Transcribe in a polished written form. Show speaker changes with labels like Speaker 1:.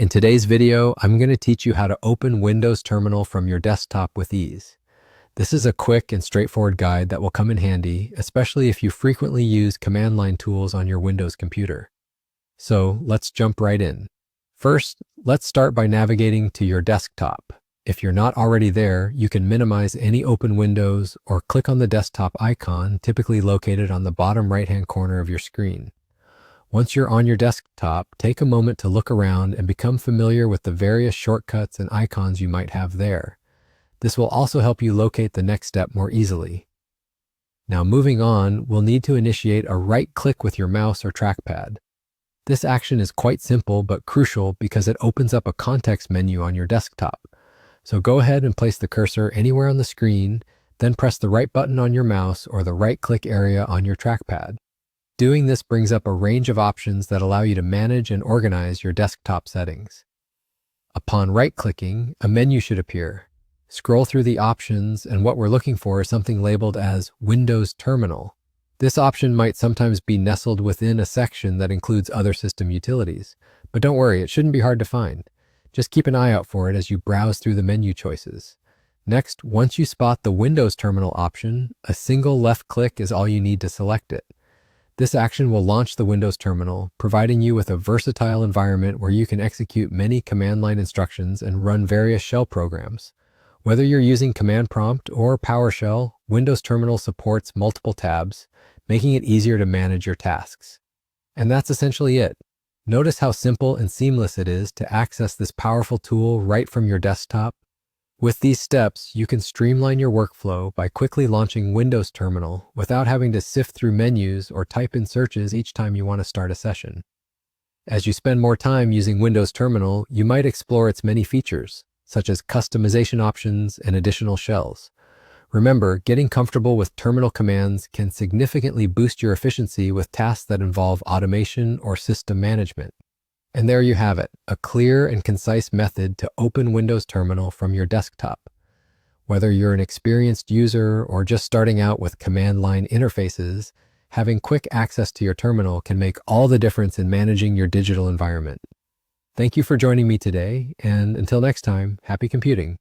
Speaker 1: In today's video, I'm going to teach you how to open Windows Terminal from your desktop with ease. This is a quick and straightforward guide that will come in handy, especially if you frequently use command line tools on your Windows computer. So let's jump right in. First, let's start by navigating to your desktop. If you're not already there, you can minimize any open windows or click on the desktop icon typically located on the bottom right-hand corner of your screen. Once you're on your desktop, take a moment to look around and become familiar with the various shortcuts and icons you might have there. This will also help you locate the next step more easily. Now moving on, we'll need to initiate a right click with your mouse or trackpad. This action is quite simple but crucial because it opens up a context menu on your desktop. So go ahead and place the cursor anywhere on the screen, then press the right button on your mouse or the right click area on your trackpad. Doing this brings up a range of options that allow you to manage and organize your desktop settings. Upon right-clicking, a menu should appear. Scroll through the options, and what we're looking for is something labeled as Windows Terminal. This option might sometimes be nestled within a section that includes other system utilities. But don't worry, it shouldn't be hard to find. Just keep an eye out for it as you browse through the menu choices. Next, once you spot the Windows Terminal option, a single left click is all you need to select it. This action will launch the Windows Terminal, providing you with a versatile environment where you can execute many command line instructions and run various shell programs. Whether you're using Command Prompt or PowerShell, Windows Terminal supports multiple tabs, making it easier to manage your tasks. And that's essentially it. Notice how simple and seamless it is to access this powerful tool right from your desktop. With these steps, you can streamline your workflow by quickly launching Windows Terminal without having to sift through menus or type in searches each time you want to start a session. As you spend more time using Windows Terminal, you might explore its many features, such as customization options and additional shells. Remember, getting comfortable with terminal commands can significantly boost your efficiency with tasks that involve automation or system management. And there you have it, a clear and concise method to open Windows Terminal from your desktop. Whether you're an experienced user or just starting out with command line interfaces, having quick access to your terminal can make all the difference in managing your digital environment. Thank you for joining me today, and until next time, happy computing.